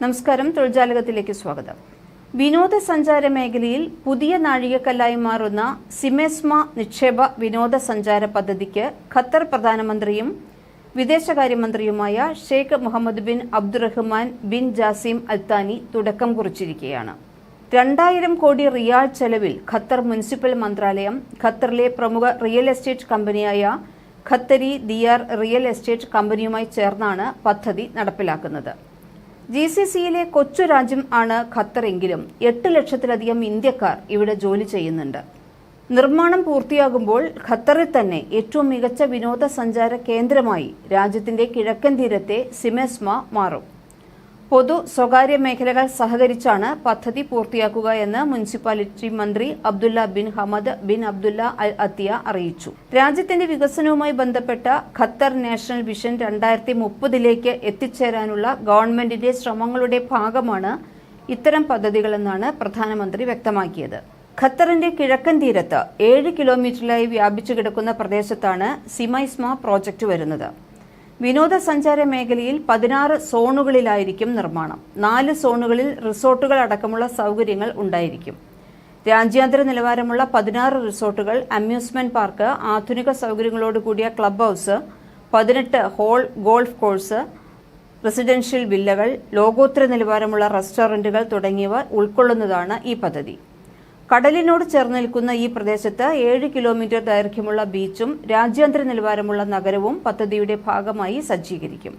നമസ്കാരം. തൊഴിൽജാലകത്തിലേക്ക് സ്വാഗതം. വിനോദസഞ്ചാര മേഖലയിൽ പുതിയ നാഴികക്കല്ലായി മാറുന്ന സിമെസ്മ നിക്ഷേപ വിനോദസഞ്ചാര പദ്ധതിക്ക് ഖത്തർ പ്രധാനമന്ത്രിയും വിദേശകാര്യമന്ത്രിയുമായ Sheikh Mohammed bin Abdulrahman bin Jassim Al Thani തുടക്കം കുറിച്ചിരിക്കുകയാണ്. 2000 കോടി റിയാൽ ചെലവിൽ ഖത്തർ മുനിസിപ്പൽ മന്ത്രാലയം ഖത്തറിലെ പ്രമുഖ റിയൽ എസ്റ്റേറ്റ് കമ്പനിയായ ഖത്തരി ദിയാർ റിയൽ എസ്റ്റേറ്റ് കമ്പനിയുമായി ചേർന്നാണ് പദ്ധതി നടപ്പിലാക്കുന്നത്. GCCയിലെ കൊച്ചു രാജ്യം ആണ് ഖത്തർ എങ്കിലും 8 ലക്ഷത്തിലധികം ഇന്ത്യക്കാർ ഇവിടെ ജോലി ചെയ്യുന്നുണ്ട്. നിർമ്മാണം പൂർത്തിയാകുമ്പോൾ ഖത്തറിൽ തന്നെ ഏറ്റവും മികച്ച വിനോദസഞ്ചാര കേന്ദ്രമായി രാജ്യത്തിന്റെ കിഴക്കൻ തീരത്തെ സിമെസ്മ മാറും. പൊതു സ്വകാര്യ മേഖലകൾ സഹകരിച്ചാണ് പദ്ധതി പൂർത്തിയാക്കുക എന്ന് മുനിസിപ്പാലിറ്റി മന്ത്രി Abdullah bin Hamad bin Abdullah Al Attiyah അറിയിച്ചു. രാജ്യത്തിന്റെ വികസനവുമായി ബന്ധപ്പെട്ട ഖത്തർ നാഷണൽ വിഷൻ 2030 എത്തിച്ചേരാനുള്ള ഗവൺമെന്റിന്റെ ശ്രമങ്ങളുടെ ഭാഗമാണ് ഇത്തരം പദ്ധതികളെന്നാണ് പ്രധാനമന്ത്രി വ്യക്തമാക്കിയത്. ഖത്തറിന്റെ കിഴക്കൻ തീരത്ത് 7 കിലോമീറ്ററിലായി വ്യാപിച്ചു കിടക്കുന്ന പ്രദേശത്താണ് സിമെസ്മ പ്രോജക്ട് വരുന്നത്. വിനോദസഞ്ചാര മേഖലയിൽ 16 സോണുകളിലായിരിക്കും നിർമ്മാണം. 4 സോണുകളിൽ റിസോർട്ടുകൾ അടക്കമുള്ള സൗകര്യങ്ങൾ ഉണ്ടായിരിക്കും. രാജ്യാന്തര നിലവാരമുള്ള 16 റിസോർട്ടുകൾ, അമ്യൂസ്മെന്റ് പാർക്ക്, ആധുനിക സൗകര്യങ്ങളോടുകൂടിയ club house, 18 hole golf course, residential വില്ലകൾ, ലോകോത്തര നിലവാരമുള്ള റെസ്റ്റോറന്റുകൾ തുടങ്ങിയവ ഉൾക്കൊള്ളുന്നതാണ് ഈ പദ്ധതി. കടലിനോട് ചേർന്ന് നിൽക്കുന്ന ഈ പ്രദേശത്ത് 7 കിലോമീറ്റർ ദൈർഘ്യമുള്ള ബീച്ചും രാജ്യാന്തര നിലവാരമുള്ള നഗരവും പദ്ധതിയുടെ ഭാഗമായി സജ്ജീകരിക്കും.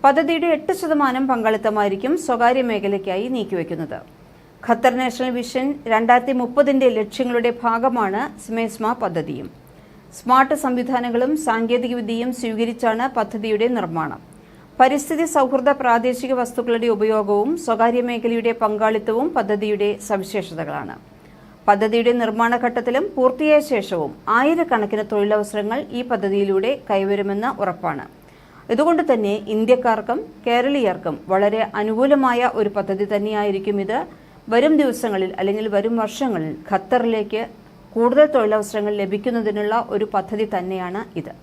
പദ്ധതിയുടെ 8% പങ്കാളിത്തമായിരിക്കും സ്വകാര്യ മേഖലയ്ക്കായി നീക്കിവെക്കുന്നത്. ഖത്തർ നാഷണൽ വിഷൻ 2030 ലക്ഷ്യങ്ങളുടെ ഭാഗമാണ് സിമെസ്മ പദ്ധതിയും. സ്മാർട്ട് സംവിധാനങ്ങളും സാങ്കേതികവിദ്യയും സ്വീകരിച്ചാണ് പദ്ധതിയുടെ നിർമ്മാണം. പരിസ്ഥിതി സൗഹൃദ പ്രാദേശിക വസ്തുക്കളുടെ ഉപയോഗവും സ്വകാര്യ മേഖലയുടെ പങ്കാളിത്തവും പദ്ധതിയുടെ സവിശേഷതകളാണ്. പദ്ധതിയുടെ നിർമ്മാണ ഘട്ടത്തിലും പൂർത്തിയായ ശേഷവും ആയിരക്കണക്കിന് തൊഴിലവസരങ്ങൾ ഈ പദ്ധതിയിലൂടെ കൈവരുമെന്ന് ഉറപ്പാണ്. ഇതുകൊണ്ട് തന്നെ ഇന്ത്യക്കാർക്കും കേരളീയർക്കും വളരെ അനുകൂലമായ ഒരു പദ്ധതി തന്നെയായിരിക്കും ഇത്. വരും ദിവസങ്ങളിൽ അല്ലെങ്കിൽ വരും വർഷങ്ങളിൽ ഖത്തറിലേക്ക് കൂടുതൽ തൊഴിലവസരങ്ങൾ ലഭിക്കുന്നതിനുള്ള ഒരു പദ്ധതി തന്നെയാണ് ഇത്.